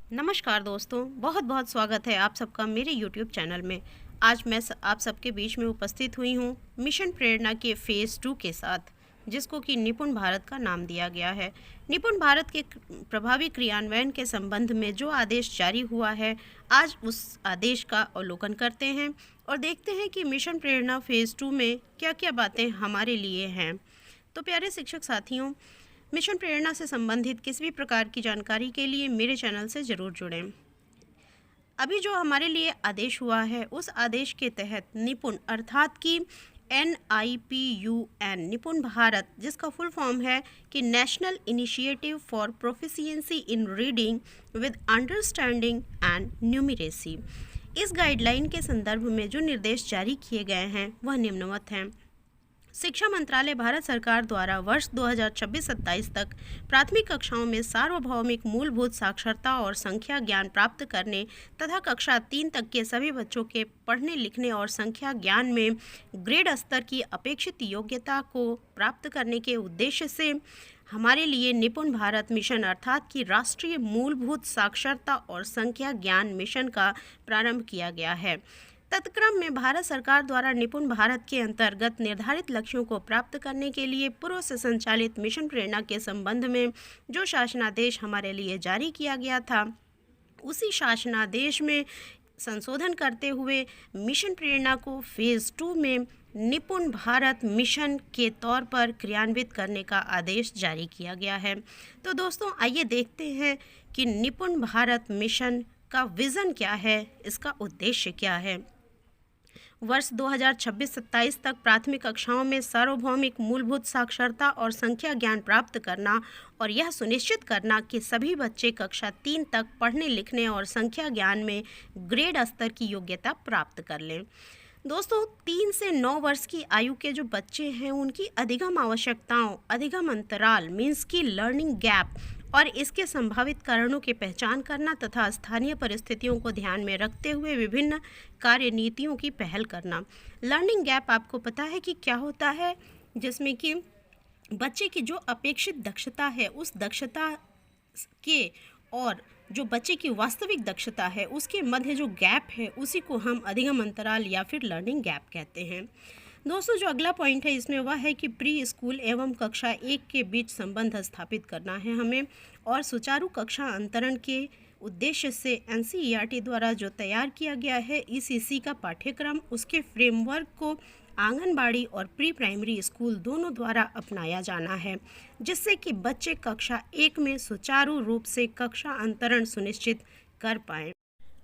नमस्कार दोस्तों, बहुत बहुत स्वागत है आप सबका मेरे YouTube चैनल में। आज मैं आप सबके बीच में उपस्थित हुई हूँ मिशन प्रेरणा के फेज़ 2 के साथ, जिसको कि निपुण भारत का नाम दिया गया है। निपुण भारत के प्रभावी क्रियान्वयन के संबंध में जो आदेश जारी हुआ है, आज उस आदेश का अवलोकन करते हैं और देखते हैं कि मिशन प्रेरणा फेज़ 2 में क्या क्या बातें हमारे लिए हैं। तो प्यारे शिक्षक साथियों, मिशन प्रेरणा से संबंधित किसी भी प्रकार की जानकारी के लिए मेरे चैनल से ज़रूर जुड़ें। अभी जो हमारे लिए आदेश हुआ है, उस आदेश के तहत निपुण अर्थात कि NIPUN निपुण भारत, जिसका फुल फॉर्म है कि national initiative for proficiency in reading with understanding and numeracy, इस गाइडलाइन के संदर्भ में जो निर्देश जारी किए गए हैं वह निम्नवत हैं। शिक्षा मंत्रालय भारत सरकार द्वारा वर्ष 2026-27 तक प्राथमिक कक्षाओं में सार्वभौमिक मूलभूत साक्षरता और संख्या ज्ञान प्राप्त करने तथा कक्षा 3 तक के सभी बच्चों के पढ़ने लिखने और संख्या ज्ञान में ग्रेड स्तर की अपेक्षित योग्यता को प्राप्त करने के उद्देश्य से हमारे लिए निपुण भारत मिशन अर्थात कि राष्ट्रीय मूलभूत साक्षरता और संख्या ज्ञान मिशन का प्रारंभ किया गया है। तत्क्रम में भारत सरकार द्वारा निपुण भारत के अंतर्गत निर्धारित लक्ष्यों को प्राप्त करने के लिए पूर्व से संचालित मिशन प्रेरणा के संबंध में जो शासनादेश हमारे लिए जारी किया गया था, उसी शासनादेश में संशोधन करते हुए मिशन प्रेरणा को फेज़ 2 में निपुण भारत मिशन के तौर पर क्रियान्वित करने का आदेश जारी किया गया है। तो दोस्तों, आइए देखते हैं कि निपुण भारत मिशन का विज़न क्या है, इसका उद्देश्य क्या है। वर्ष 2026-27 तक प्राथमिक कक्षाओं में सार्वभौमिक मूलभूत साक्षरता और संख्या ज्ञान प्राप्त करना और यह सुनिश्चित करना कि सभी बच्चे कक्षा 3 तक पढ़ने लिखने और संख्या ज्ञान में ग्रेड स्तर की योग्यता प्राप्त कर लें। दोस्तों, 3 से 9 वर्ष की आयु के जो बच्चे हैं, उनकी अधिगम आवश्यकताओं, अधिगम अंतराल मीन्स की लर्निंग गैप और इसके संभावित कारणों की पहचान करना तथा स्थानीय परिस्थितियों को ध्यान में रखते हुए विभिन्न कार्यनीतियों की पहल करना। लर्निंग गैप आपको पता है कि क्या होता है, जिसमें कि बच्चे की जो अपेक्षित दक्षता है, उस दक्षता के और जो बच्चे की वास्तविक दक्षता है, उसके मध्य जो गैप है, उसी को हम अधिगम अंतराल या फिर लर्निंग गैप कहते हैं। दोस्तों, जो अगला पॉइंट है इसमें वह है कि प्री स्कूल एवं कक्षा 1 के बीच संबंध स्थापित करना है हमें और सुचारू कक्षा अंतरण के उद्देश्य से NCERT द्वारा जो तैयार किया गया है ECC का पाठ्यक्रम, उसके फ्रेमवर्क को आंगनबाड़ी और प्री प्राइमरी स्कूल दोनों द्वारा अपनाया जाना है, जिससे कि बच्चे कक्षा 1 में सुचारू रूप से कक्षा अंतरण सुनिश्चित कर पाएँ।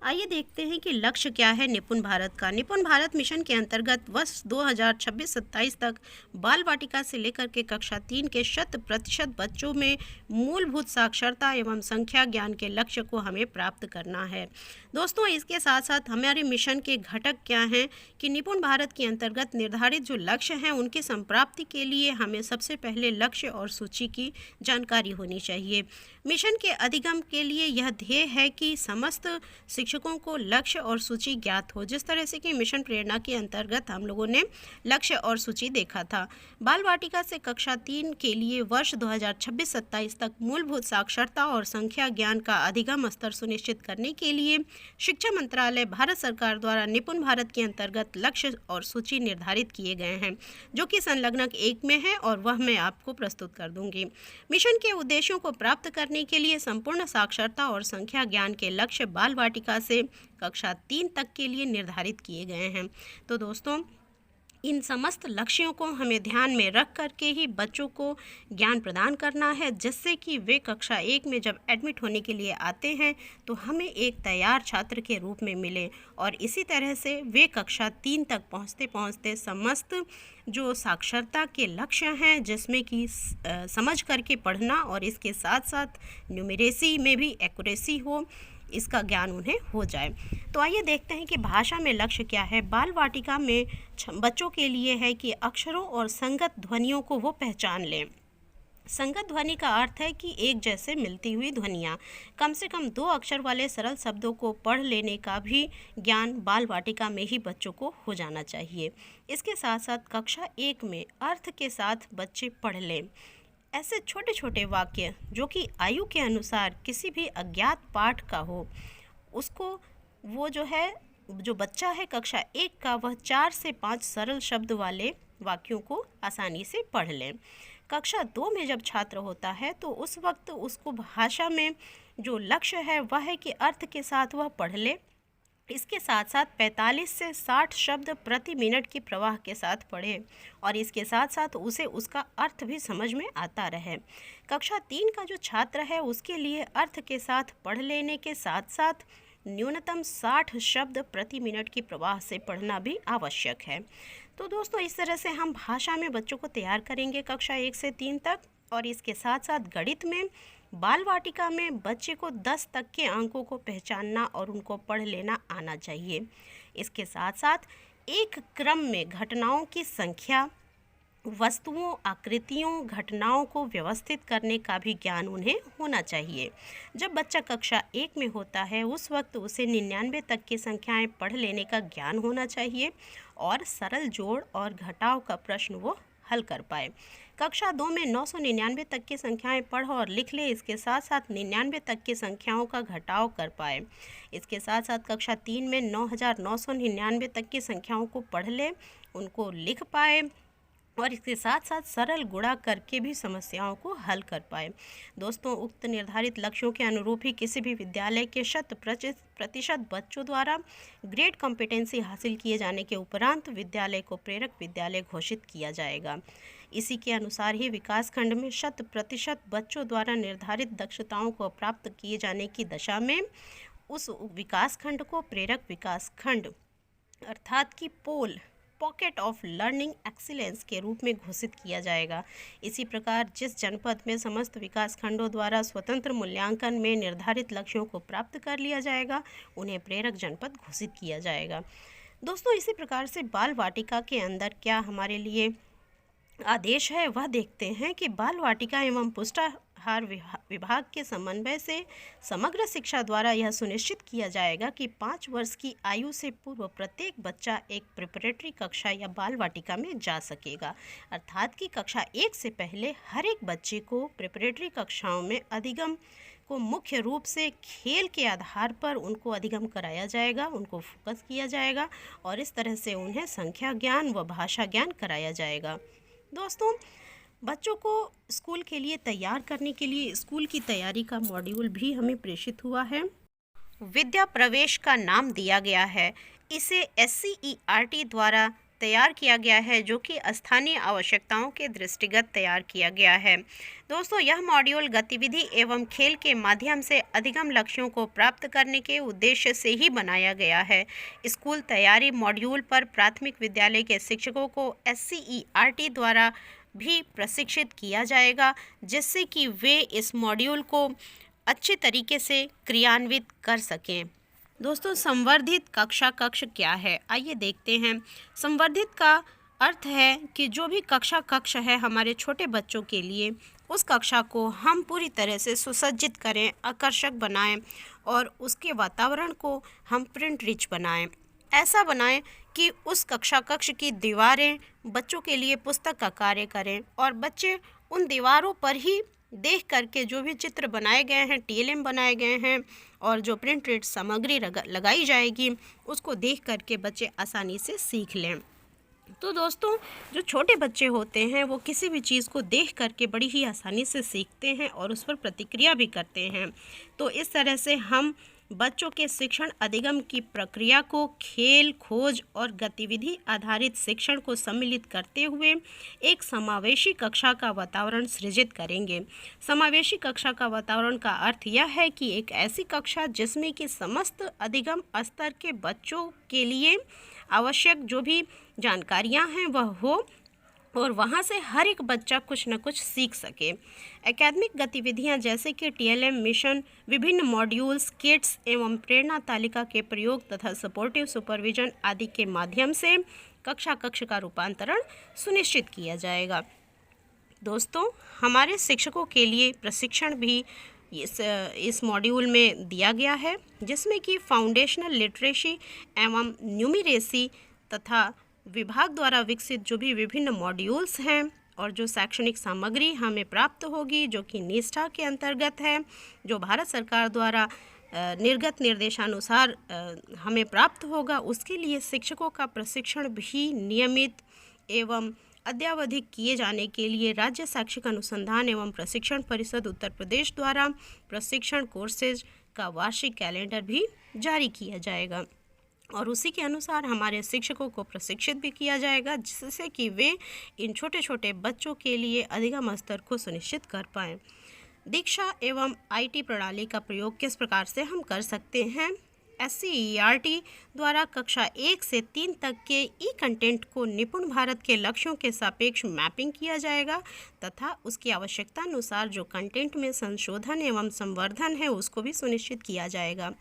आइए देखते हैं कि लक्ष्य क्या है निपुण भारत का। निपुण भारत मिशन के अंतर्गत वर्ष 2026-27 तक बाल वाटिका से लेकर के कक्षा 3 के 100% बच्चों में मूलभूत साक्षरता एवं संख्या ज्ञान के लक्ष्य को हमें प्राप्त करना है। दोस्तों, इसके साथ साथ हमारे मिशन के घटक क्या हैं कि निपुण भारत के अंतर्गत निर्धारित जो लक्ष्य हैं, उनकी संप्राप्ति के लिए हमें सबसे पहले लक्ष्य और सूची की जानकारी होनी चाहिए। मिशन के अधिगम के लिए यह ध्येय है कि समस्त शिक्षकों को लक्ष्य और सूची ज्ञात हो, जिस तरह से कि मिशन प्रेरणा के अंतर्गत हम लोगों ने लक्ष्य और सूची देखा था। बाल वाटिका से कक्षा 3 के लिए वर्ष 2026-27 तक मूलभूत साक्षरता और संख्या ज्ञान का अधिगम स्तर सुनिश्चित करने के लिए शिक्षा मंत्रालय भारत सरकार द्वारा निपुण भारत के अंतर्गत लक्ष्य और सूची निर्धारित किए गए हैं, जो कि संलग्नक 1 में है और वह मैं आपको प्रस्तुत कर दूंगी। मिशन के उद्देश्यों को प्राप्त करने के लिए संपूर्ण साक्षरता और संख्या ज्ञान के लक्ष्य बाल वाटिका से कक्षा 3 तक के लिए निर्धारित किए गए हैं। तो दोस्तों, इन समस्त लक्ष्यों को हमें ध्यान में रख करके ही बच्चों को ज्ञान प्रदान करना है, जिससे कि वे कक्षा 1 में जब एडमिट होने के लिए आते हैं तो हमें एक तैयार छात्र के रूप में मिले और इसी तरह से वे कक्षा 3 तक पहुंचते पहुंचते समस्त जो साक्षरता के लक्ष्य हैं, जिसमें कि समझ करके पढ़ना और इसके साथ साथ न्यूमरेसी में भी एक्यूरेसी हो, इसका ज्ञान उन्हें हो जाए। तो आइए देखते हैं कि भाषा में लक्ष्य क्या है। बाल वाटिका में बच्चों के लिए है कि अक्षरों और संगत ध्वनियों को वो पहचान लें। संगत ध्वनि का अर्थ है कि एक जैसे मिलती हुई ध्वनियाँ, कम से कम 2 अक्षर वाले सरल शब्दों को पढ़ लेने का भी ज्ञान बाल वाटिका में ही बच्चों को हो जाना चाहिए। इसके साथ साथ कक्षा 1 में अर्थ के साथ बच्चे पढ़ लें। ऐसे छोटे छोटे वाक्य जो कि आयु के अनुसार किसी भी अज्ञात पाठ का हो, उसको वो जो बच्चा है कक्षा 1 का, वह 4 से 5 सरल शब्द वाले वाक्यों को आसानी से पढ़ लें। कक्षा 2 में जब छात्र होता है तो उस वक्त उसको भाषा में जो लक्ष्य है वह है कि अर्थ के साथ वह पढ़ ले। इसके साथ साथ 45 से 60 शब्द प्रति मिनट की प्रवाह के साथ पढ़े और इसके साथ साथ उसे उसका अर्थ भी समझ में आता रहे। कक्षा 3 का जो छात्र है उसके लिए अर्थ के साथ पढ़ लेने के साथ साथ न्यूनतम 60 शब्द प्रति मिनट की प्रवाह से पढ़ना भी आवश्यक है। तो दोस्तों, इस तरह से हम भाषा में बच्चों को तैयार करेंगे कक्षा 1 से 3 तक। और इसके साथ साथ गणित में बाल वाटिका में बच्चे को 10 तक के अंकों को पहचानना और उनको पढ़ लेना आना चाहिए। इसके साथ साथ एक क्रम में घटनाओं की संख्या, वस्तुओं, आकृतियों, घटनाओं को व्यवस्थित करने का भी ज्ञान उन्हें होना चाहिए। जब बच्चा कक्षा 1 में होता है उस वक्त उसे 99 तक की संख्याएं पढ़ लेने का ज्ञान होना चाहिए और सरल जोड़ और घटाव का प्रश्न वो हल कर पाए। कक्षा 2 में 999 तक की संख्याएं पढ़ और लिख ले, इसके साथ साथ 99 तक की संख्याओं का घटाव कर पाए। इसके साथ साथ कक्षा 3 में 9999 तक की संख्याओं को पढ़ ले, उनको लिख पाए और इसके साथ साथ सरल गुणा करके भी समस्याओं को हल कर पाए। दोस्तों, उक्त निर्धारित लक्ष्यों के अनुरूप ही किसी भी विद्यालय के 100% बच्चों द्वारा ग्रेड कॉम्पिटेंसी हासिल किए जाने के उपरांत विद्यालय को प्रेरक विद्यालय घोषित किया जाएगा। इसी के अनुसार ही विकासखंड में 100% बच्चों द्वारा निर्धारित दक्षताओं को प्राप्त किए जाने की दशा में उस विकासखंड को प्रेरक विकासखंड अर्थात कि पॉकेट ऑफ लर्निंग एक्सीलेंस के रूप में घोषित किया जाएगा। इसी प्रकार जिस जनपद में समस्त विकासखंडों द्वारा स्वतंत्र मूल्यांकन में निर्धारित लक्ष्यों को प्राप्त कर लिया जाएगा, उन्हें प्रेरक जनपद घोषित किया जाएगा। दोस्तों, इसी प्रकार से बाल वाटिका के अंदर क्या हमारे लिए आदेश है वह देखते हैं कि बाल वाटिका एवं पुष्टाहार विभाग के समन्वय से समग्र शिक्षा द्वारा यह सुनिश्चित किया जाएगा कि 5 वर्ष की आयु से पूर्व प्रत्येक बच्चा एक प्रिपरेटरी कक्षा या बाल वाटिका में जा सकेगा। अर्थात कि कक्षा 1 से पहले हर एक बच्चे को प्रिपरेटरी कक्षाओं में अधिगम को मुख्य रूप से खेल के आधार पर उनको अधिगम कराया जाएगा, उनको फोकस किया जाएगा और इस तरह से उन्हें संख्या ज्ञान व भाषा ज्ञान कराया जाएगा। दोस्तों, बच्चों को स्कूल के लिए तैयार करने के लिए स्कूल की तैयारी का मॉड्यूल भी हमें प्रेषित हुआ है। विद्या प्रवेश का नाम दिया गया है। इसे SCERT द्वारा तैयार किया गया है, जो कि स्थानीय आवश्यकताओं के दृष्टिगत तैयार किया गया है। दोस्तों, यह मॉड्यूल गतिविधि एवं खेल के माध्यम से अधिगम लक्ष्यों को प्राप्त करने के उद्देश्य से ही बनाया गया है। स्कूल तैयारी मॉड्यूल पर प्राथमिक विद्यालय के शिक्षकों को SCERT द्वारा भी प्रशिक्षित किया जाएगा, जिससे कि वे इस मॉड्यूल को अच्छे तरीके से क्रियान्वित कर सकें। दोस्तों, संवर्धित कक्ष क्या है, आइए देखते हैं। संवर्धित का अर्थ है कि जो भी कक्ष है हमारे छोटे बच्चों के लिए, उस कक्षा को हम पूरी तरह से सुसज्जित करें, आकर्षक बनाएं और उसके वातावरण को हम प्रिंट रिच बनाएं। ऐसा बनाएं कि उस कक्ष की दीवारें बच्चों के लिए पुस्तक का कार्य करें और बच्चे उन दीवारों पर ही देख करके जो भी चित्र बनाए गए हैं, TLM बनाए गए हैं और जो प्रिंट रिच सामग्री लगाई जाएगी, उसको देख करके बच्चे आसानी से सीख लें। तो दोस्तों, जो छोटे बच्चे होते हैं वो किसी भी चीज़ को देख करके बड़ी ही आसानी से सीखते हैं और उस पर प्रतिक्रिया भी करते हैं। तो इस तरह से हम बच्चों के शिक्षण अधिगम की प्रक्रिया को खेल, खोज और गतिविधि आधारित शिक्षण को सम्मिलित करते हुए एक समावेशी कक्षा का वातावरण सृजित करेंगे। समावेशी कक्षा का वातावरण का अर्थ यह है कि एक ऐसी कक्षा जिसमें कि समस्त अधिगम स्तर के बच्चों के लिए आवश्यक जो भी जानकारियां हैं वह हो और वहाँ से हर एक बच्चा कुछ न कुछ सीख सके। एकेडमिक गतिविधियाँ जैसे कि TLM मिशन, विभिन्न मॉड्यूल्स, किट्स एवं प्रेरणा तालिका के प्रयोग तथा सपोर्टिव सुपरविजन आदि के माध्यम से कक्ष का रूपांतरण सुनिश्चित किया जाएगा। दोस्तों, हमारे शिक्षकों के लिए प्रशिक्षण भी इस मॉड्यूल में दिया गया है, जिसमें कि फाउंडेशनल लिटरेसी एवं न्यूमरेसी तथा विभाग द्वारा विकसित जो भी विभिन्न मॉड्यूल्स हैं और जो शैक्षणिक सामग्री हमें प्राप्त होगी, जो कि निष्ठा के अंतर्गत है, जो भारत सरकार द्वारा निर्गत निर्देशानुसार हमें प्राप्त होगा, उसके लिए शिक्षकों का प्रशिक्षण भी नियमित एवं अद्यावधिक किए जाने के लिए राज्य शैक्षिक अनुसंधान एवं प्रशिक्षण परिषद उत्तर प्रदेश द्वारा प्रशिक्षण कोर्सेज का वार्षिक कैलेंडर भी जारी किया जाएगा और उसी के अनुसार हमारे शिक्षकों को प्रशिक्षित भी किया जाएगा, जिससे कि वे इन छोटे छोटे बच्चों के लिए अधिगम स्तर को सुनिश्चित कर पाएँ। दीक्षा एवं आईटी प्रणाली का प्रयोग किस प्रकार से हम कर सकते हैं? SCERT द्वारा कक्षा 1 से 3 तक के ई कंटेंट को निपुण भारत के लक्ष्यों के सापेक्ष मैपिंग किया जाएगा तथा उसकी आवश्यकता अनुसार जो कंटेंट में संशोधन एवं संवर्धन है उसको भी सुनिश्चित किया जाएगा।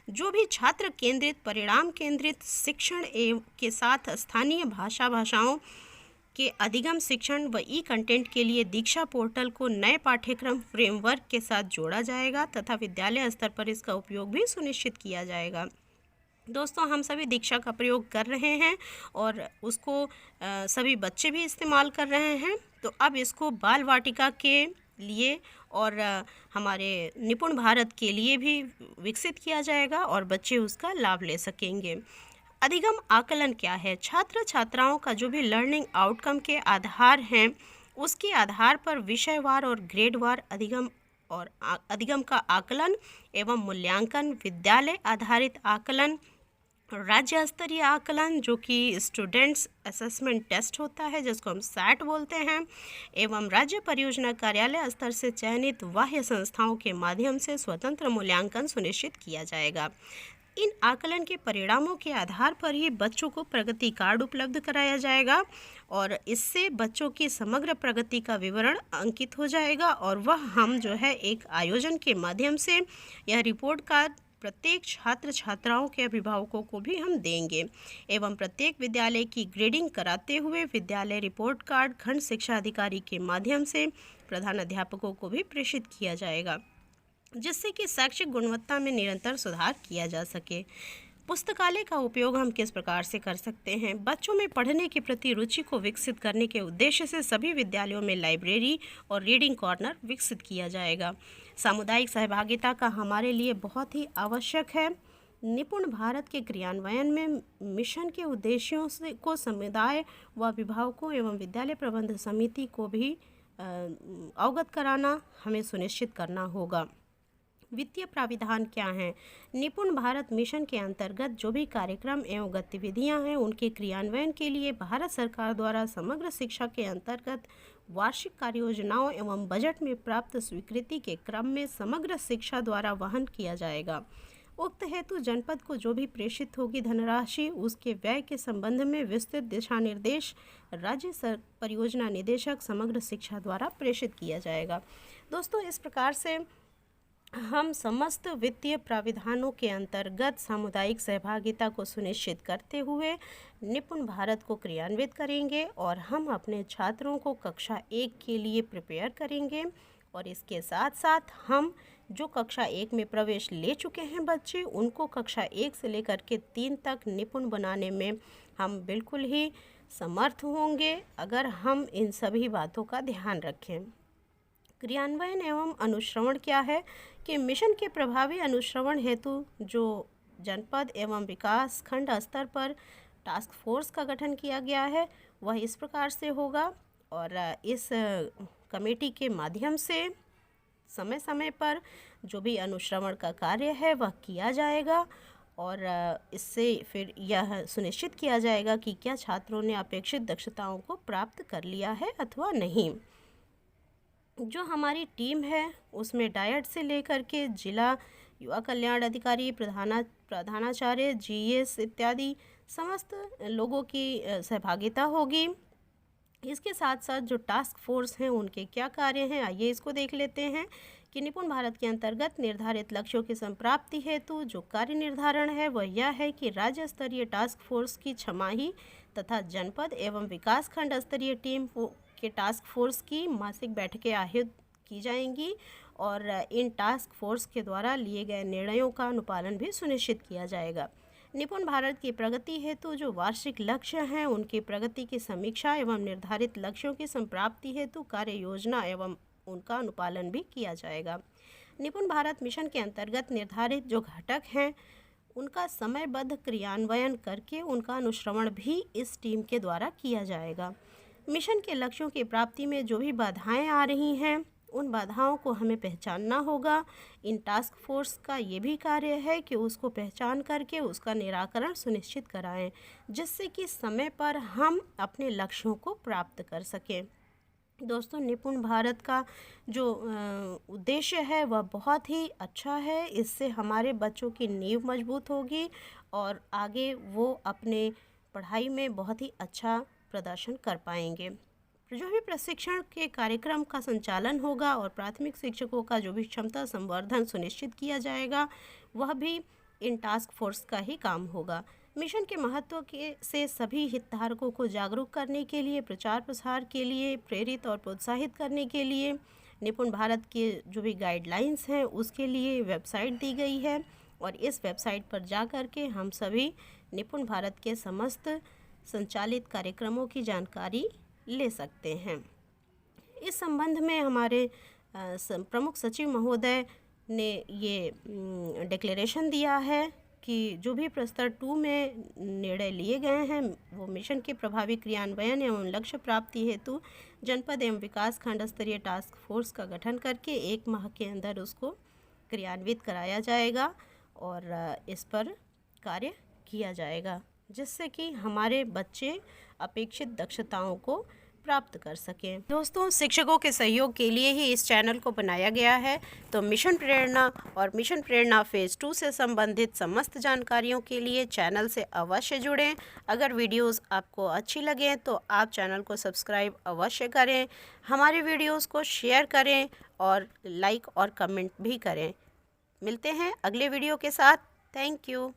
जो भी छात्र केंद्रित परिणाम केंद्रित शिक्षण एवं के साथ स्थानीय भाषाओं के अधिगम शिक्षण व ई कंटेंट के लिए दीक्षा पोर्टल को नए पाठ्यक्रम फ्रेमवर्क के साथ जोड़ा जाएगा तथा विद्यालय स्तर पर इसका उपयोग भी सुनिश्चित किया जाएगा। दोस्तों, हम सभी दीक्षा का प्रयोग कर रहे हैं और उसको सभी बच्चे भी इस्तेमाल कर रहे हैं। तो अब इसको बाल वाटिका के लिए और हमारे निपुण भारत के लिए भी विकसित किया जाएगा और बच्चे उसका लाभ ले सकेंगे। अधिगम आकलन क्या है? छात्र छात्राओं का जो भी लर्निंग आउटकम के आधार हैं उसके आधार पर विषयवार और ग्रेडवार अधिगम का आकलन एवं मूल्यांकन, विद्यालय आधारित आकलन, राज्य स्तरीय आकलन जो कि स्टूडेंट्स असेसमेंट टेस्ट होता है जिसको हम SAT बोलते हैं, एवं राज्य परियोजना कार्यालय स्तर से चयनित बाह्य संस्थाओं के माध्यम से स्वतंत्र मूल्यांकन सुनिश्चित किया जाएगा। इन आकलन के परिणामों के आधार पर ही बच्चों को प्रगति कार्ड उपलब्ध कराया जाएगा और इससे बच्चों की समग्र प्रगति का विवरण अंकित हो जाएगा और वह हम जो है एक आयोजन के माध्यम से यह रिपोर्ट कार्ड प्रत्येक छात्र छात्राओं के अभिभावकों को भी हम देंगे एवं प्रत्येक विद्यालय की ग्रेडिंग कराते हुए विद्यालय रिपोर्ट कार्ड खंड शिक्षा अधिकारी के माध्यम से प्रधान अध्यापकों को भी प्रेषित किया जाएगा, जिससे कि शैक्षिक गुणवत्ता में निरंतर सुधार किया जा सके। पुस्तकालय का उपयोग हम किस प्रकार से कर सकते हैं? बच्चों में पढ़ने के प्रति रुचि को विकसित करने के उद्देश्य से सभी विद्यालयों में लाइब्रेरी और रीडिंग कॉर्नर विकसित किया जाएगा। सामुदायिक सहभागिता का हमारे लिए बहुत ही आवश्यक है। निपुण भारत के क्रियान्वयन में मिशन के उद्देश्यों को समुदाय व अभिभावकों एवं विद्यालय प्रबंध समिति को भी अवगत कराना हमें सुनिश्चित करना होगा। वित्तीय प्राविधान क्या हैं? निपुण भारत मिशन के अंतर्गत जो भी कार्यक्रम एवं गतिविधियां हैं उनके क्रियान्वयन के लिए भारत सरकार द्वारा समग्र शिक्षा के अंतर्गत वार्षिक कार्ययोजनाओं एवं बजट में प्राप्त स्वीकृति के क्रम में समग्र शिक्षा द्वारा वहन किया जाएगा। उक्त हेतु जनपद को जो भी प्रेषित होगी धनराशि उसके व्यय के संबंध में विस्तृत दिशा निर्देश राज्य परियोजना निदेशक समग्र शिक्षा द्वारा प्रेषित किया जाएगा। दोस्तों, इस प्रकार से हम समस्त वित्तीय प्राविधानों के अंतर्गत सामुदायिक सहभागिता को सुनिश्चित करते हुए निपुण भारत को क्रियान्वित करेंगे और हम अपने छात्रों को कक्षा 1 के लिए प्रिपेयर करेंगे और इसके साथ साथ हम जो कक्षा 1 में प्रवेश ले चुके हैं बच्चे उनको कक्षा 1 से लेकर के 3 तक निपुण बनाने में हम बिल्कुल ही समर्थ होंगे अगर हम इन सभी बातों का ध्यान रखें। क्रियान्वयन एवं अनुश्रवण क्या है कि मिशन के प्रभावी अनुश्रवण हेतु जो जनपद एवं विकास खंड स्तर पर टास्क फोर्स का गठन किया गया है वह इस प्रकार से होगा और इस कमेटी के माध्यम से समय समय पर जो भी अनुश्रवण का कार्य है वह किया जाएगा और इससे फिर यह सुनिश्चित किया जाएगा कि क्या छात्रों ने अपेक्षित दक्षताओं को प्राप्त कर लिया है अथवा नहीं। जो हमारी टीम है उसमें डायट से लेकर के जिला युवा कल्याण अधिकारी, प्रधानाचार्य, GS इत्यादि समस्त लोगों की सहभागिता होगी। इसके साथ साथ जो टास्क फोर्स हैं उनके क्या कार्य हैं आइए इसको देख लेते हैं कि निपुण भारत के अंतर्गत निर्धारित लक्ष्यों की संप्राप्ति हेतु जो कार्य निर्धारण है वह यह है कि राज्य स्तरीय टास्क फोर्स की छमाही तथा जनपद एवं विकास खंड स्तरीय टीम के टास्क फोर्स की मासिक बैठकें आयोजित की जाएंगी और इन टास्क फोर्स के द्वारा लिए गए निर्णयों का अनुपालन भी सुनिश्चित किया जाएगा। निपुण भारत की प्रगति हेतु जो वार्षिक लक्ष्य हैं उनकी प्रगति की समीक्षा एवं निर्धारित लक्ष्यों की संप्राप्ति हेतु कार्य योजना एवं उनका अनुपालन भी किया जाएगा। निपुण भारत मिशन के अंतर्गत निर्धारित जो घटक हैं उनका समयबद्ध क्रियान्वयन करके उनका अनुश्रवण भी इस टीम के द्वारा किया जाएगा। मिशन के लक्ष्यों की प्राप्ति में जो भी बाधाएं आ रही हैं उन बाधाओं को हमें पहचानना होगा। इन टास्क फोर्स का ये भी कार्य है कि उसको पहचान करके उसका निराकरण सुनिश्चित कराएं, जिससे कि समय पर हम अपने लक्ष्यों को प्राप्त कर सकें। दोस्तों, निपुण भारत का जो उद्देश्य है वह बहुत ही अच्छा है। इससे हमारे बच्चों की नींव मजबूत होगी और आगे वो अपने पढ़ाई में बहुत ही अच्छा प्रदर्शन कर पाएंगे। जो भी प्रशिक्षण के कार्यक्रम का संचालन होगा और प्राथमिक शिक्षकों का जो भी क्षमता संवर्धन सुनिश्चित किया जाएगा वह भी इन टास्क फोर्स का ही काम होगा। मिशन के महत्व के से सभी हितधारकों को जागरूक करने के लिए, प्रचार प्रसार के लिए, प्रेरित और प्रोत्साहित करने के लिए निपुण भारत के जो भी गाइडलाइंस हैं उसके लिए वेबसाइट दी गई है और इस वेबसाइट पर जा कर के हम सभी निपुण भारत के समस्त संचालित कार्यक्रमों की जानकारी ले सकते हैं। इस संबंध में हमारे प्रमुख सचिव महोदय ने ये डिक्लेरेशन दिया है कि जो भी प्रस्तर 2 में निर्णय लिए गए हैं वो मिशन के प्रभावी क्रियान्वयन एवं लक्ष्य प्राप्ति हेतु जनपद एवं विकास खंड स्तरीय टास्क फोर्स का गठन करके 1 माह के अंदर उसको क्रियान्वित कराया जाएगा और इस पर कार्य किया जाएगा, जिससे कि हमारे बच्चे अपेक्षित दक्षताओं को प्राप्त कर सकें। दोस्तों, शिक्षकों के सहयोग के लिए ही इस चैनल को बनाया गया है, तो मिशन प्रेरणा और मिशन प्रेरणा फेज़ 2 से संबंधित समस्त जानकारियों के लिए चैनल से अवश्य जुड़ें। अगर वीडियोस आपको अच्छी लगें तो आप चैनल को सब्सक्राइब अवश्य करें, हमारे वीडियोस को शेयर करें और लाइक और कमेंट भी करें। मिलते हैं अगले वीडियो के साथ। Thank you.